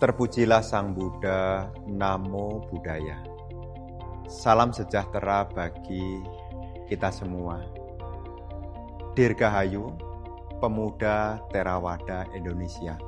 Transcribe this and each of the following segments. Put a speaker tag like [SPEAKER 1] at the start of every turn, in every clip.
[SPEAKER 1] Terpujilah Sang Buddha, Namo Buddhaya. Salam sejahtera bagi kita semua. Dirgahayu, pemuda Theravada Indonesia.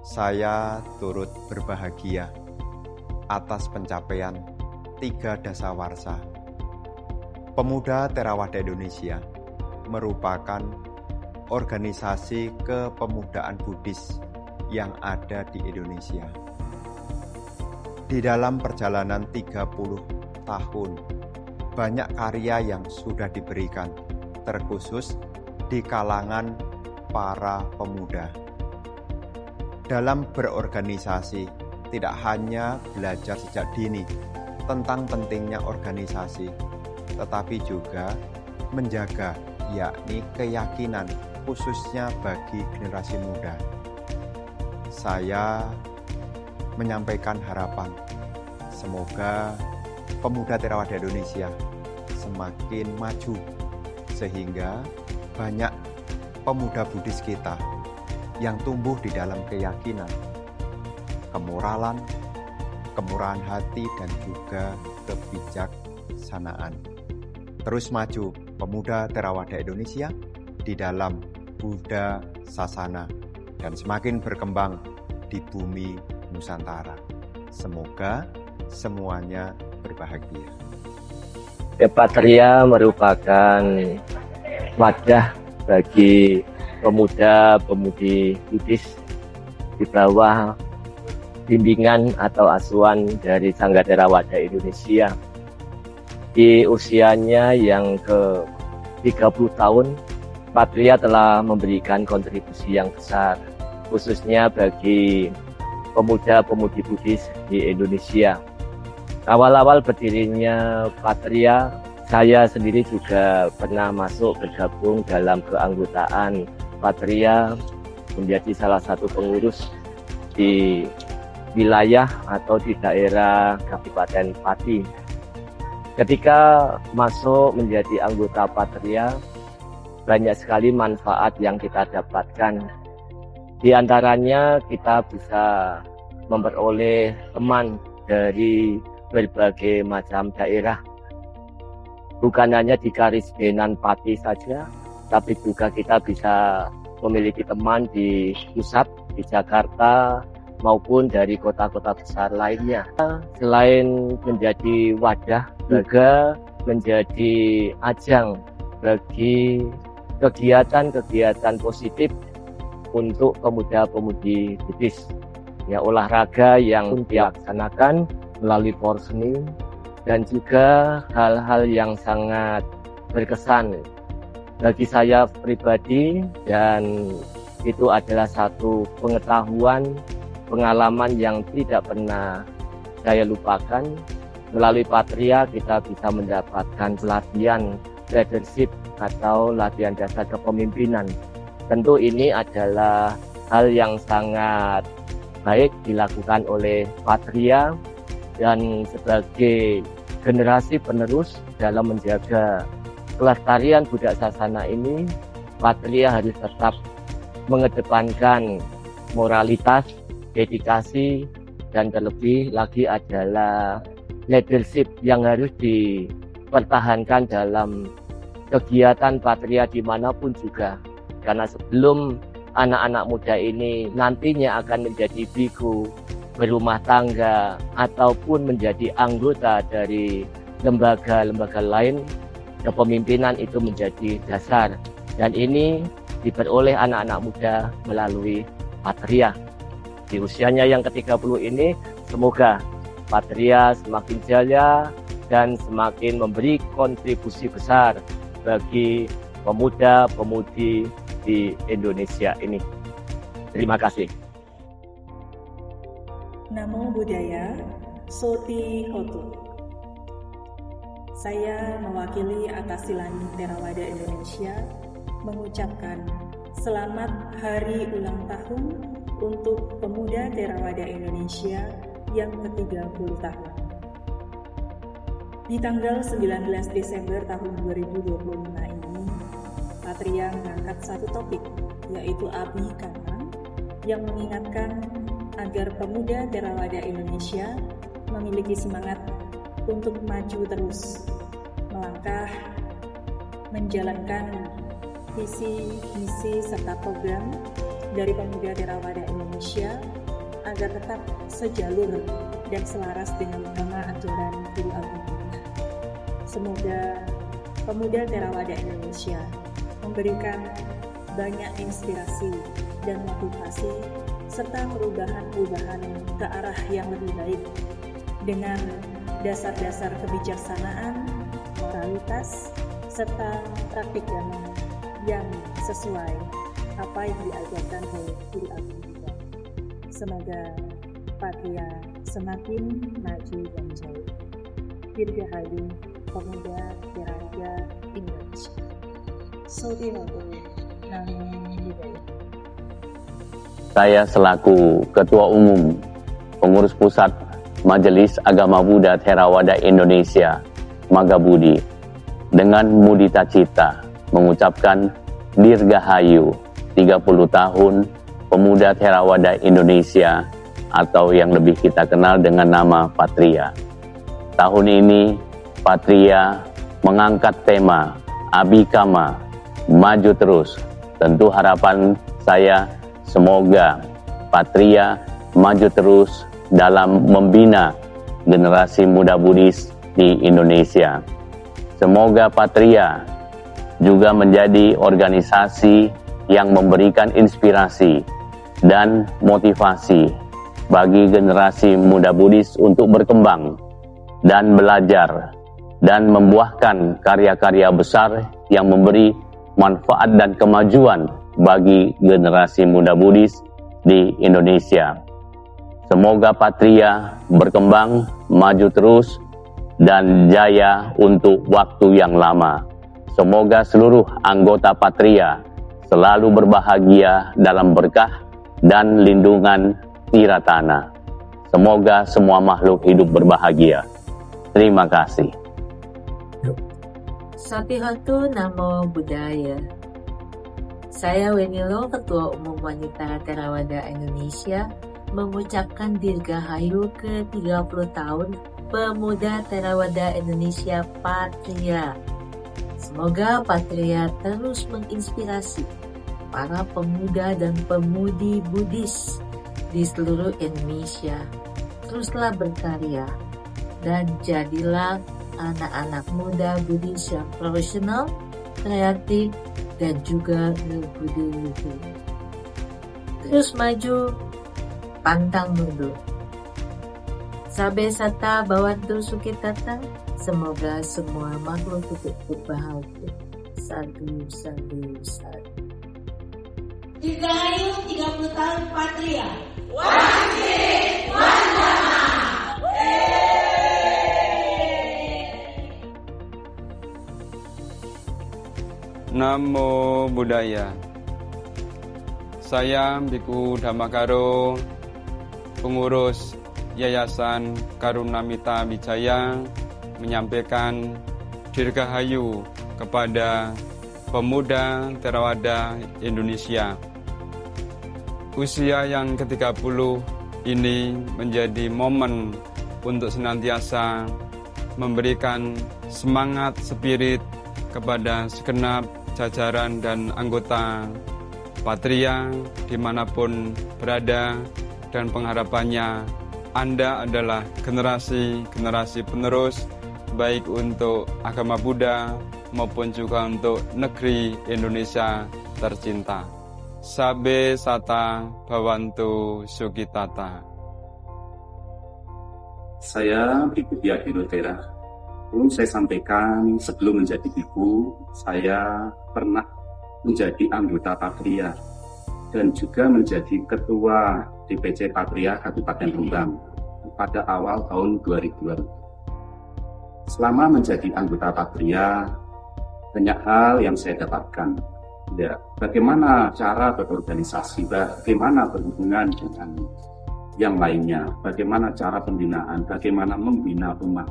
[SPEAKER 1] Saya turut berbahagia atas pencapaian 3 dasawarsa. Pemuda Theravada Indonesia merupakan organisasi kepemudaan Buddhis yang ada di Indonesia. Di dalam perjalanan 30 tahun, banyak karya yang sudah diberikan, terkhusus di kalangan para pemuda. Dalam berorganisasi, tidak hanya belajar sejak dini tentang pentingnya organisasi, tetapi juga menjaga, yakni keyakinan, khususnya bagi generasi muda. Saya menyampaikan harapan, semoga pemuda Theravada Indonesia semakin maju, sehingga banyak pemuda Buddhis kita yang tumbuh di dalam keyakinan, kemoralan, kemurahan hati, dan juga kebijaksanaan. Terus maju pemuda Theravada Indonesia di dalam Buddha Sasana dan semakin berkembang di bumi Nusantara. Semoga semuanya berbahagia.
[SPEAKER 2] Patria merupakan wadah bagi pemuda-pemudi Buddhis di bawah bimbingan atau asuhan dari Sangga Theravada Indonesia. Di usianya yang ke-30 tahun, Patria telah memberikan kontribusi yang besar, khususnya bagi pemuda-pemudi Buddhis di Indonesia. Awal-awal berdirinya Patria, saya sendiri juga pernah masuk bergabung dalam keanggotaan Patria, menjadi salah satu pengurus di wilayah atau di daerah Kabupaten Pati. Ketika masuk menjadi anggota Patria, banyak sekali manfaat yang kita dapatkan. Di antaranya kita bisa memperoleh teman dari berbagai macam daerah. Bukan hanya di garis Benan Pati saja, tapi juga kita bisa memiliki teman di pusat, di Jakarta, maupun dari kota-kota besar lainnya. Selain menjadi wadah, juga menjadi ajang bagi kegiatan-kegiatan positif untuk pemuda-pemudi Buddhis. Ya, olahraga yang dilaksanakan melalui porseni dan juga hal-hal yang sangat berkesan bagi saya pribadi, dan itu adalah satu pengalaman yang tidak pernah saya lupakan. Melalui Patria kita bisa mendapatkan pelatihan leadership atau latihan dasar kepemimpinan. Tentu ini adalah hal yang sangat baik dilakukan oleh Patria, dan sebagai generasi penerus dalam menjaga kelestarian Buddha Sasana ini, Patria harus tetap mengedepankan moralitas, dedikasi, dan terlebih lagi adalah leadership yang harus dipertahankan dalam kegiatan Patria dimanapun juga. Karena sebelum anak-anak muda ini nantinya akan menjadi biku, berumah tangga, ataupun menjadi anggota dari lembaga-lembaga lain, kepemimpinan itu menjadi dasar. Dan ini diperoleh anak-anak muda melalui Patria. Di usianya yang ke-30 ini, semoga Patria semakin jaya dan semakin memberi kontribusi besar bagi pemuda-pemudi di Indonesia ini. Terima kasih.
[SPEAKER 3] Namo Buddhaya, Soti Hotu. Saya mewakili atas Silani Theravada Indonesia mengucapkan selamat hari ulang tahun untuk pemuda Theravada Indonesia yang ke-30 tahun. Di tanggal 19 Desember tahun 2025 ini, Patria mengangkat satu topik, yaitu Abhikama, yang mengingatkan agar pemuda Theravada Indonesia memiliki semangat untuk maju terus, melangkah, menjalankan visi, misi, serta program dari pemuda Theravada Indonesia agar tetap sejalur dan selaras dengan nama ajaran Guru Agung Buddha. Semoga pemuda Theravada Indonesia memberikan banyak inspirasi dan motivasi serta perubahan-perubahan ke arah yang lebih baik dengan dasar-dasar kebijaksanaan, moralitas, serta praktik dhamma yang sesuai apa yang diajarkan oleh Guru Agung Buddha. Semoga Patria semakin maju dan jauh. Dirgahayu Pemuda Theravada Indonesia. Sotihoto Namo Buddhaya.
[SPEAKER 4] Saya selaku Ketua Umum Pengurus Pusat Majelis Agama Buddha Theravada Indonesia, Magabudi, dengan mudita cita mengucapkan Dirgahayu 30 tahun Pemuda Theravada Indonesia atau yang lebih kita kenal dengan nama Patria. Tahun ini Patria mengangkat tema Abhikama, maju terus. Tentu harapan saya semoga Patria maju terus dalam membina generasi muda Buddhis di Indonesia. Semoga Patria juga menjadi organisasi yang memberikan inspirasi dan motivasi bagi generasi muda Buddhis untuk berkembang dan belajar dan membuahkan karya-karya besar yang memberi manfaat dan kemajuan bagi generasi muda Buddhis di Indonesia. Semoga Patria berkembang, maju terus, dan jaya untuk waktu yang lama. Semoga seluruh anggota Patria selalu berbahagia dalam berkah dan lindungan Tiratana. Semoga semua makhluk hidup berbahagia. Terima kasih.
[SPEAKER 5] Sotihoto Namo Buddhaya. Saya Wenilo, Ketua Umum Wanita Theravada Indonesia, mengucapkan Dirgahayu ke-30 tahun Pemuda Theravada Indonesia Patria. Semoga Patria terus menginspirasi para pemuda dan pemudi Buddhis di seluruh Indonesia. Teruslah berkarya dan jadilah anak-anak muda Buddhis yang profesional, kreatif, dan juga berbudi-budi. Terus maju, pantang mundur. Sabe sata bawantu sukitata, semoga semua makhluk hidup berbahagia. Sadu, sadu, sadu.
[SPEAKER 6] Dirgahayu 30 tahun Patria.
[SPEAKER 7] Namo Buddhaya. Saya Biku Dhammakaro, pengurus Yayasan Karunamita Wijaya, menyampaikan Dirgahayu kepada pemuda Theravada Indonesia. Usia yang ke-30 ini menjadi momen untuk senantiasa memberikan semangat spirit kepada segenap jajaran dan anggota Patria dimanapun berada, dan pengharapannya Anda adalah generasi penerus baik untuk agama Buddha maupun juga untuk negeri Indonesia tercinta. Sabe sata bawantu sukitata.
[SPEAKER 8] Saya Biku Diaginotera. Perlu saya sampaikan, sebelum menjadi biku, saya pernah menjadi anggota Patria dan juga menjadi ketua DPC Patria Kabupaten Rembang pada awal tahun 2000. Selama menjadi anggota Patria, banyak hal yang saya dapatkan. Ya, bagaimana cara berorganisasi, bagaimana berhubungan dengan yang lainnya, bagaimana cara pembinaan, bagaimana membina umat,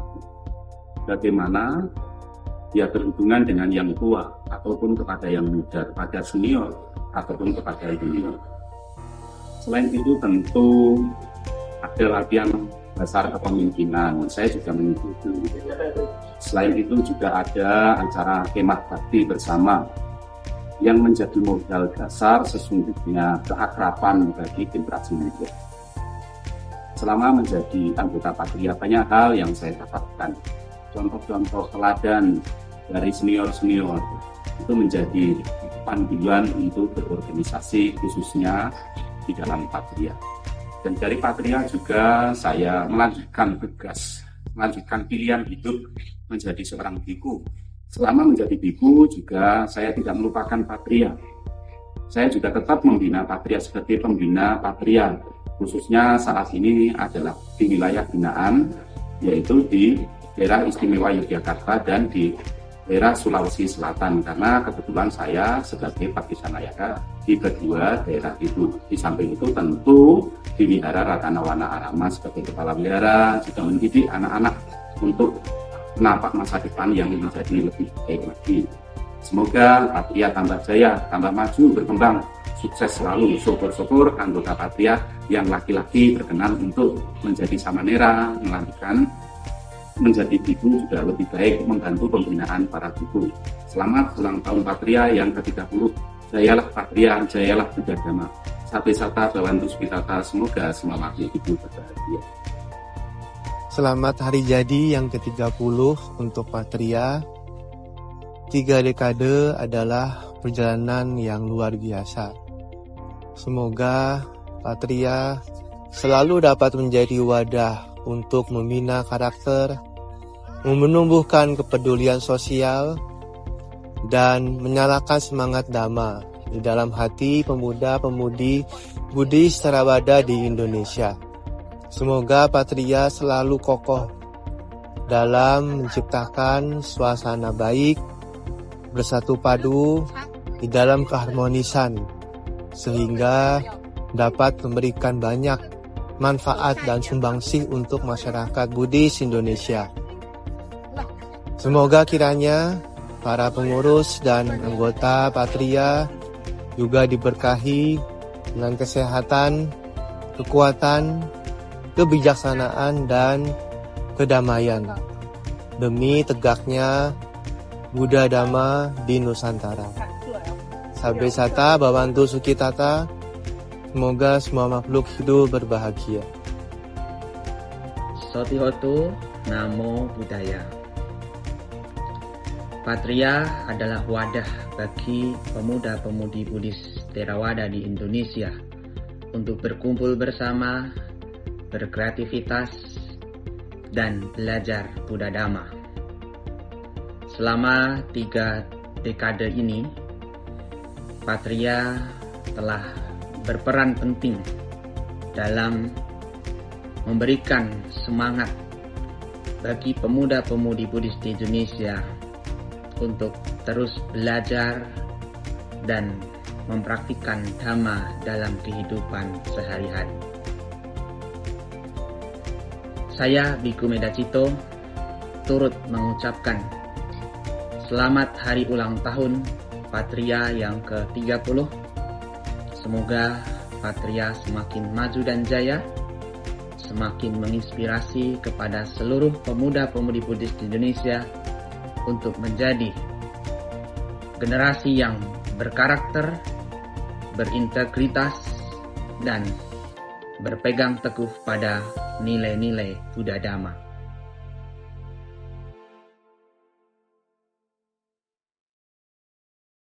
[SPEAKER 8] bagaimana dia berhubungan dengan yang tua ataupun kepada yang muda, kepada senior ataupun kepada junior. Selain itu tentu ada latihan dasar kepemimpinan, saya juga mengikuti. Selain itu juga ada acara kemah bakti bersama yang menjadi modal dasar sesungguhnya keakraban bagi generasi muda. Selama menjadi anggota Patria, banyak hal yang saya dapatkan. Contoh-contoh teladan dari senior-senior itu menjadi panduan untuk berorganisasi khususnya di dalam Patria. Dan dari Patria juga saya melanjutkan tugas, melanjutkan pilihan hidup menjadi seorang biku. Selama menjadi biku juga saya tidak melupakan Patria. Saya juga tetap membina Patria sebagai pembina Patria, khususnya saat ini adalah di wilayah binaan, yaitu di daerah istimewa Yogyakarta dan di daerah Sulawesi Selatan, karena kebetulan saya sebagai Pakisanayaga di kedua daerah itu. Di samping itu tentu di Wihara Ratanawana Arama sebagai kepala wihara juga mendidik anak-anak untuk menapak masa depan yang menjadi lebih baik lagi. Semoga Patria tambah jaya, tambah maju, berkembang, sukses selalu. Syukur-syukur anggota Patria yang laki-laki berkenan untuk menjadi samanera, melanjutkan menjadi biku juga lebih baik, membantu pembinaan para biku. Selamat ulang tahun Patria yang ke-30. Jayalah Patria, jayalah Buddha Dhamma. Sabe sata bawantu spitata, semoga semua makhluk hidup berbahagia.
[SPEAKER 9] Selamat hari jadi yang ke-30 untuk Patria. 3 dekade adalah perjalanan yang luar biasa. Semoga Patria selalu dapat menjadi wadah untuk membina karakter, menumbuhkan kepedulian sosial, dan menyalakan semangat Dhamma di dalam hati pemuda-pemudi Buddhis Theravada di Indonesia. Semoga Patria selalu kokoh dalam menciptakan suasana baik, bersatu padu di dalam keharmonisan, sehingga dapat memberikan banyak manfaat dan sumbangsih untuk masyarakat Buddhis Indonesia. Semoga kiranya para pengurus dan anggota Patria juga diberkahi dengan kesehatan, kekuatan, kebijaksanaan, dan kedamaian demi tegaknya Buddha Dhamma di Nusantara. Sabe sata bawantu sukitata, semoga semua makhluk hidup berbahagia.
[SPEAKER 10] Sotihotu Namo Buddhaya. Patria adalah wadah bagi pemuda-pemudi Buddhis Theravada di Indonesia untuk berkumpul bersama, berkreativitas, dan belajar Buddha Dhamma. Selama 3 dekade ini, Patria telah berperan penting dalam memberikan semangat bagi pemuda-pemudi Buddhis di Indonesia untuk terus belajar dan mempraktikkan Dhamma dalam kehidupan sehari-hari. Saya, Biku Medacito, turut mengucapkan selamat hari ulang tahun Patria yang ke-30. Semoga Patria semakin maju dan jaya, semakin menginspirasi kepada seluruh pemuda-pemudi Buddhis di Indonesia untuk menjadi generasi yang berkarakter, berintegritas, dan berpegang teguh pada nilai-nilai Buddha Dhamma.